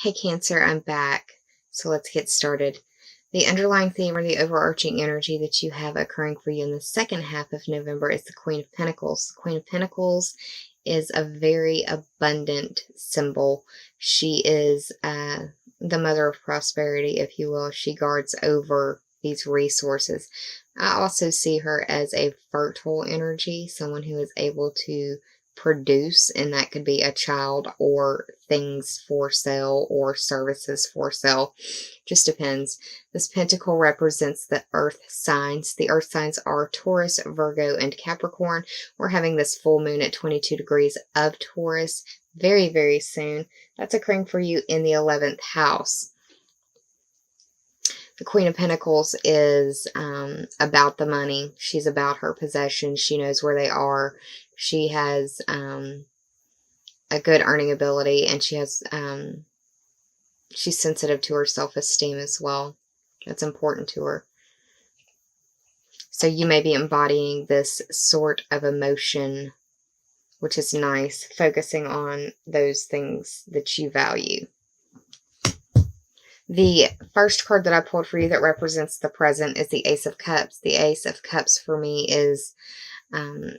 Hey Cancer, I'm back. So let's get started. The underlying theme or the overarching energy that you have occurring for you in the second half of November is the Queen of Pentacles. The Queen of Pentacles is a very abundant symbol. She is the mother of prosperity, if you will. She guards over these resources. I also see her as a fertile energy, someone who is able to produce, and that could be a child or things for sale or services for sale. Just depends. This pentacle represents the earth signs. The earth signs are Taurus, Virgo, and Capricorn. We're having this full moon at 22 degrees of Taurus very, very soon. That's occurring for you in the 11th house. The Queen of Pentacles is about the money. She's about her possessions. She knows where they are. She has a good earning ability, and she has she's sensitive to her self-esteem as well. That's important to her. So you may be embodying this sort of emotion, which is nice, focusing on those things that you value. The first card that I pulled for you that represents the present is the Ace of Cups. The Ace of Cups for me is an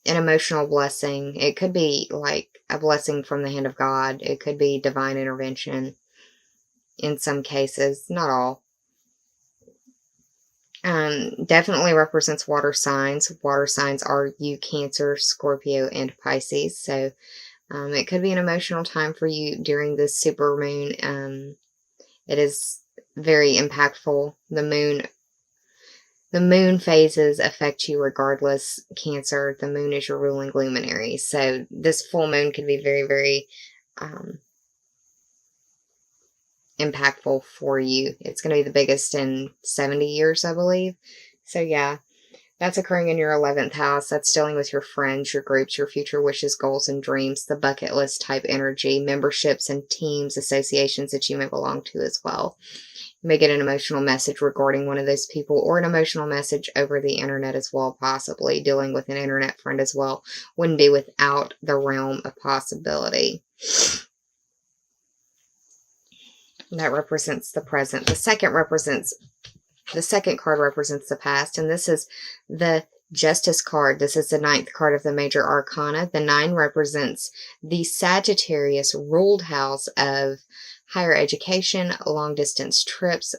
emotional blessing. It could be like a blessing from the hand of God. It could be divine intervention in some cases, not all. Definitely represents water signs. Water signs are you, Cancer, Scorpio, and Pisces. So it could be an emotional time for you during this super moon. It is very impactful. The moon phases affect you regardless, Cancer. The moon is your ruling luminary. So this full moon can be very, very impactful for you. It's going to be the biggest in 70 years, I believe. So yeah, that's occurring in your 11th house. That's dealing with your friends, your groups, your future wishes, goals, and dreams, the bucket list type energy, memberships and teams, associations that you may belong to as well. You may get an emotional message regarding one of those people, or an emotional message over the internet as well, possibly dealing with an internet friend as well. Wouldn't be without the realm of possibility. That represents the present. The second card represents the past, and this is the Justice card. This is the 9th card of the Major Arcana. The 9 represents the Sagittarius ruled house of higher education, long-distance trips,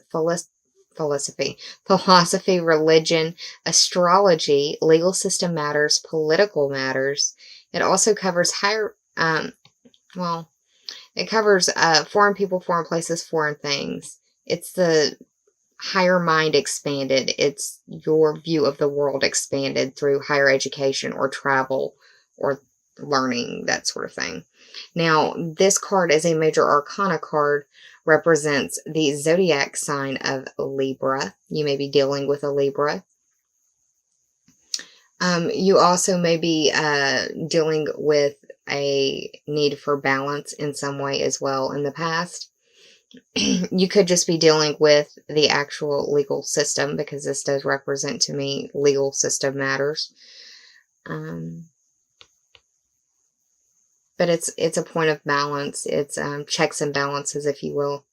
philosophy, religion, astrology, legal system matters, political matters. It also covers it covers foreign people, foreign places, foreign things. It's the higher mind expanded. It's your view of the world expanded through higher education or travel or learning, that sort of thing. Now, this card is a Major Arcana card, represents the zodiac sign of Libra. You may be dealing with a Libra. You also may be dealing with a need for balance in some way as well in the past. You could just be dealing with the actual legal system, because this does represent to me legal system matters. But it's a point of balance. It's checks and balances, if you will.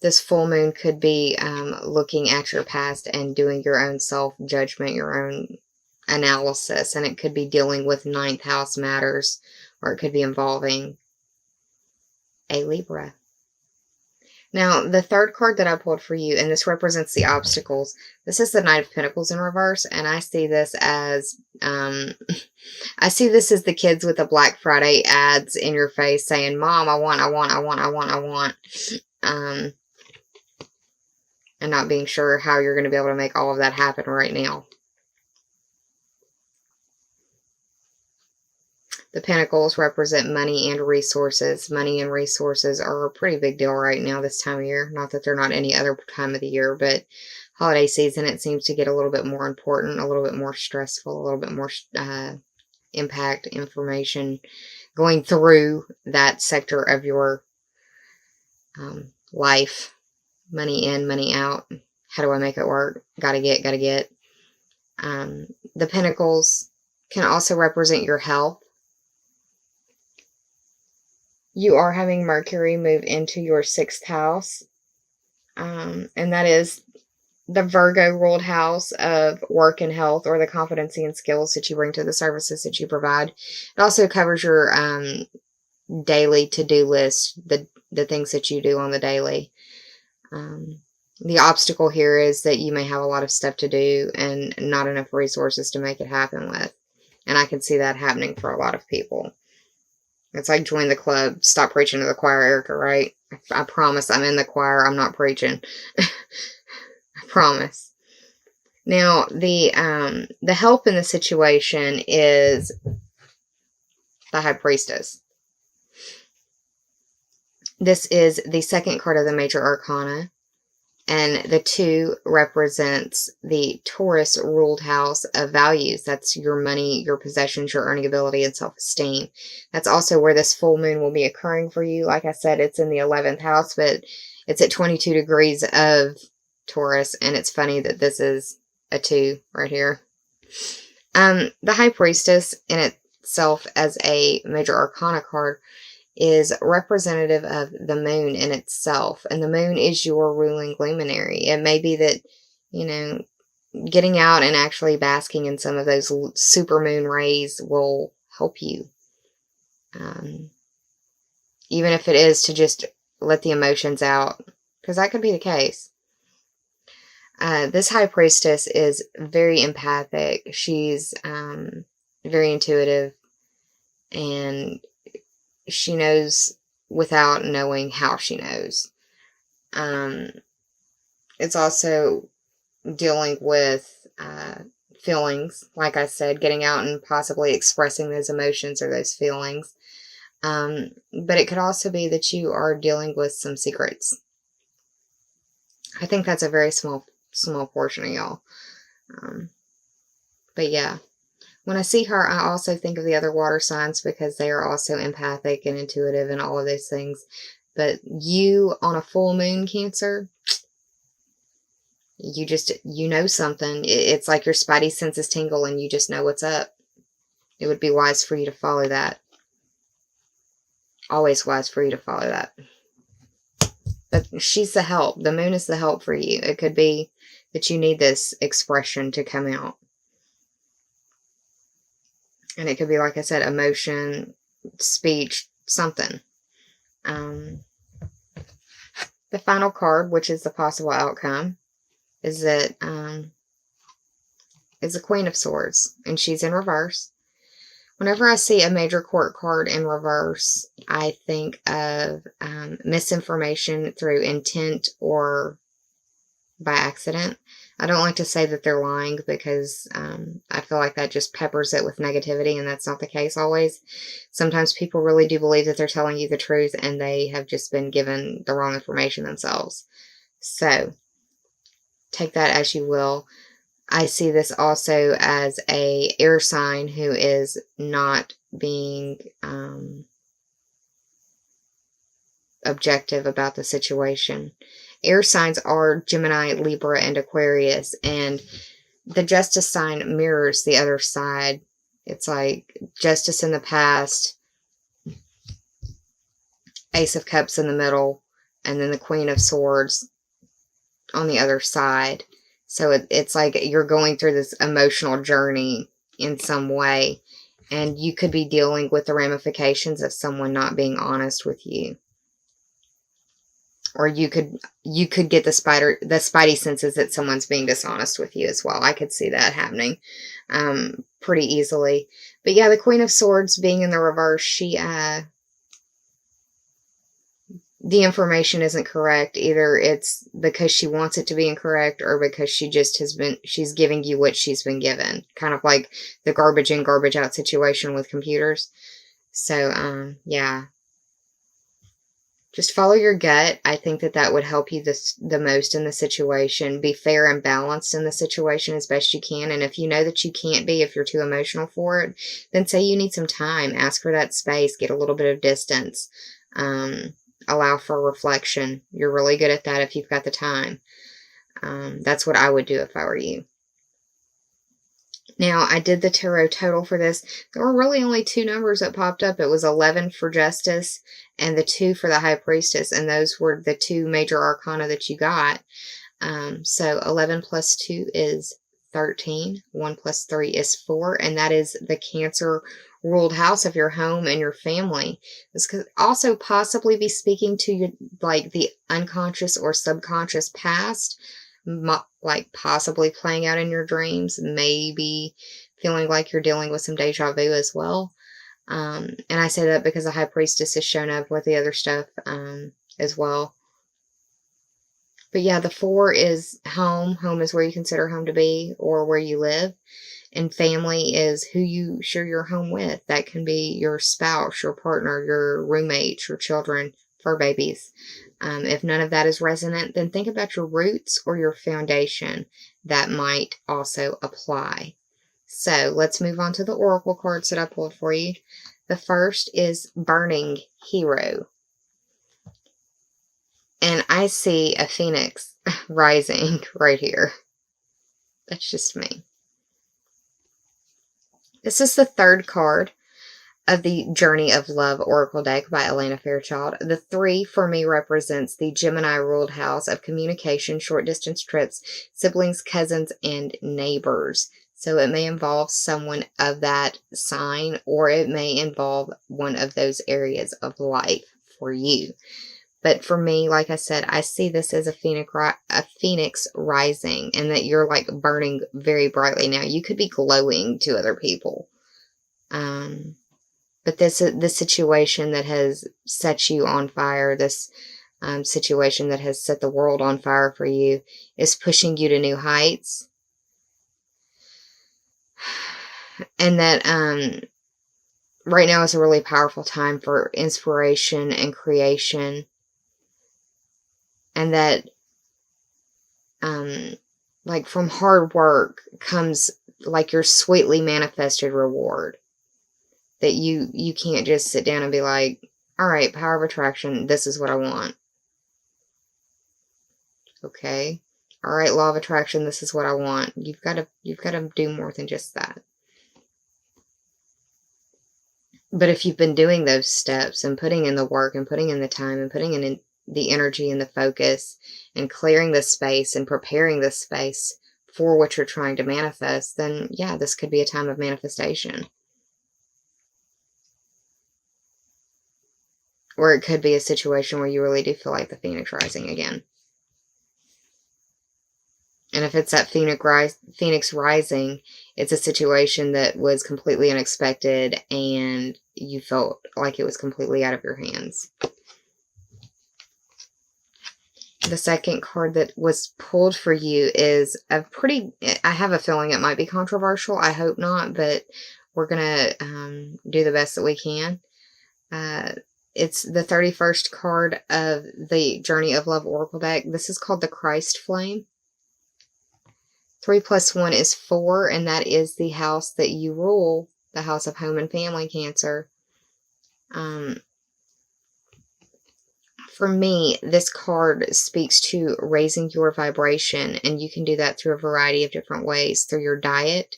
This full moon could be looking at your past and doing your own self-judgment, your own analysis, and it could be dealing with 9th house matters, or it could be involving a Libra. Now, the third card that I pulled for you, and this represents the obstacles. This is the Knight of Pentacles in reverse, and I see this as the kids with the Black Friday ads in your face saying, "Mom, I want," and not being sure how you're going to be able to make all of that happen right now. The Pentacles represent money and resources. Money and resources are a pretty big deal right now this time of year. Not that they're not any other time of the year, but holiday season, it seems to get a little bit more important, a little bit more stressful, a little bit more impact, information going through that sector of your life. Money in, money out. How do I make it work? Gotta get. The Pentacles can also represent your health. You are having Mercury move into your 6th house, and that is the Virgo ruled house of work and health, or the competency and skills that you bring to the services that you provide. It also covers your daily to-do list, the things that you do on the daily. The obstacle here is that you may have a lot of stuff to do and not enough resources to make it happen with. And I can see that happening for a lot of people. It's like join the club, stop preaching to the choir, Erica, right? I promise I'm in the choir, I'm not preaching. I promise. Now, the help in the situation is the High Priestess. This is the 2nd card of the Major Arcana, and the 2 represents the Taurus ruled house of values. That's your money, your possessions, your earning ability, and self-esteem. That's also where this full moon will be occurring for you. Like I said, it's in the 11th house, but it's at 22 degrees of Taurus, and it's funny that this is a 2 right here. The High Priestess in itself as a Major Arcana card is representative of the moon in itself, and the moon is your ruling luminary. It may be that, you know, getting out and actually basking in some of those super moon rays will help you. Even if it is to just let the emotions out, because that could be the case. This High Priestess is very empathic. She's very intuitive, and she knows without knowing how she knows. It's also dealing with feelings, like I said, getting out and possibly expressing those emotions or those feelings. But it could also be that you are dealing with some secrets. I think that's a very small portion of y'all. But yeah. When I see her, I also think of the other water signs, because they are also empathic and intuitive and all of those things. But you, on a full moon, Cancer, you know something. It's like your spidey senses tingle and you just know what's up. It would be wise for you to follow that. Always wise for you to follow that. But she's the help. The moon is the help for you. It could be that you need this expression to come out. And it could be, like I said, emotion, speech, something. The final card, which is the possible outcome, is that is the Queen of Swords, and she's in reverse. Whenever I see a major court card in reverse, I think of misinformation through intent or by accident. I don't like to say that they're lying, because I feel like that just peppers it with negativity, and that's not the case always. Sometimes people really do believe that they're telling you the truth, and they have just been given the wrong information themselves. So, take that as you will. I see this also as a air sign who is not being objective about the situation. Air signs are Gemini, Libra, and Aquarius, and the Justice sign mirrors the other side. It's like Justice in the past, Ace of Cups in the middle, and then the Queen of Swords on the other side. So it's like you're going through this emotional journey in some way, and you could be dealing with the ramifications of someone not being honest with you. Or you could get the spidey senses that someone's being dishonest with you as well. I could see that happening pretty easily. But yeah, the Queen of Swords being in the reverse, the information isn't correct. Either it's because she wants it to be incorrect, or because she's giving you what she's been given. Kind of like the garbage in, garbage out situation with computers. So, yeah. Just follow your gut. I think that would help you the most in the situation. Be fair and balanced in the situation as best you can. And if you know that you can't be, if you're too emotional for it, then say you need some time. Ask for that space. Get a little bit of distance. Allow for reflection. You're really good at that if you've got the time. That's what I would do if I were you. Now, I did the tarot total for this. There were really only 2 numbers that popped up. It was 11 for Justice and the 2 for the High Priestess, and those were the 2 major arcana that you got. So 11 plus 2 is 13. 1 plus 3 is 4, and that is the Cancer ruled house of your home and your family. This could also possibly be speaking to your, like, the unconscious or subconscious past, like possibly playing out in your dreams, maybe feeling like you're dealing with some deja vu as well. And I say that because the High Priestess is shown up with the other stuff as well. But yeah, the 4 is home. Home is where you consider home to be or where you live. And family is who you share your home with. That can be your spouse, your partner, your roommates, your children, fur babies. If none of that is resonant, then think about your roots or your foundation. That might also apply. So let's move on to the oracle cards that I pulled for you. The first is Burning Hero. And I see a phoenix rising right here. That's just me. This is the 3rd card of the Journey of Love Oracle deck by Elena Fairchild. The 3 for me represents the Gemini ruled house of communication, short distance trips, siblings, cousins, and neighbors. So it may involve someone of that sign, or it may involve one of those areas of life for you. But for me, like I said, I see this as a phoenix rising, and that you're like burning very brightly now. You could be glowing to other people. But this situation that has set you on fire, this situation that has set the world on fire for you, is pushing you to new heights. And that right now is a really powerful time for inspiration and creation. And that, like, from hard work comes, like, your sweetly manifested reward. That you can't just sit down and be like, all right, power of attraction, this is what I want. Okay. All right, law of attraction, this is what I want. You've got to do more than just that. But if you've been doing those steps and putting in the work and putting in the time and putting in the energy and the focus and clearing the space and preparing the space for what you're trying to manifest, then yeah, this could be a time of manifestation. Or it could be a situation where you really do feel like the phoenix rising again. And if it's that phoenix rising, it's a situation that was completely unexpected and you felt like it was completely out of your hands. The second card that was pulled for you is a pretty, I have a feeling it might be controversial. I hope not, but we're going to do the best that we can. It's the 31st card of the Journey of Love Oracle deck. This is called the Christ Flame. 3 plus 1 is 4, and that is the house that you rule, the house of home and family, Cancer. For me, this card speaks to raising your vibration, and you can do that through a variety of different ways. Through your diet,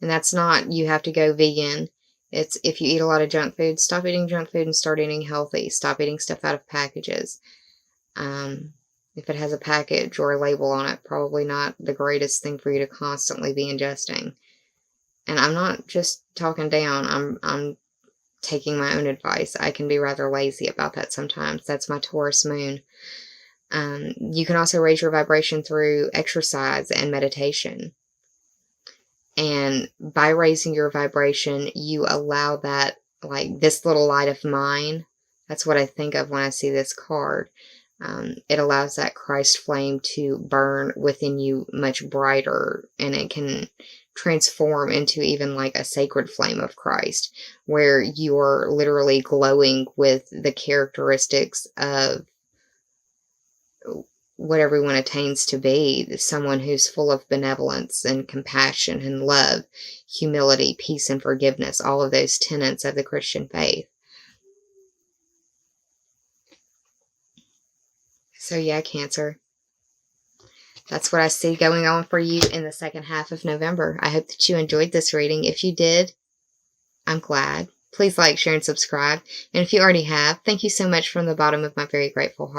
and that's not, you have to go vegan. It's if you eat a lot of junk food, stop eating junk food and start eating healthy. Stop eating stuff out of packages. If it has a package or a label on it, probably not the greatest thing for you to constantly be ingesting. And I'm not just talking down. I'm taking my own advice. I can be rather lazy about that sometimes. That's my Taurus moon. You can also raise your vibration through exercise and meditation. And by raising your vibration, you allow that, like, this little light of mine. That's what I think of when I see this card. It allows that Christ flame to burn within you much brighter, and it can transform into even like a sacred flame of Christ, where you're literally glowing with the characteristics of what everyone attains to be, someone who's full of benevolence and compassion and love, humility, peace, and forgiveness, all of those tenets of the Christian faith. So yeah, Cancer. That's what I see going on for you in the second half of November. I hope that you enjoyed this reading. If you did, I'm glad. Please like, share, and subscribe. And if you already have, thank you so much from the bottom of my very grateful heart.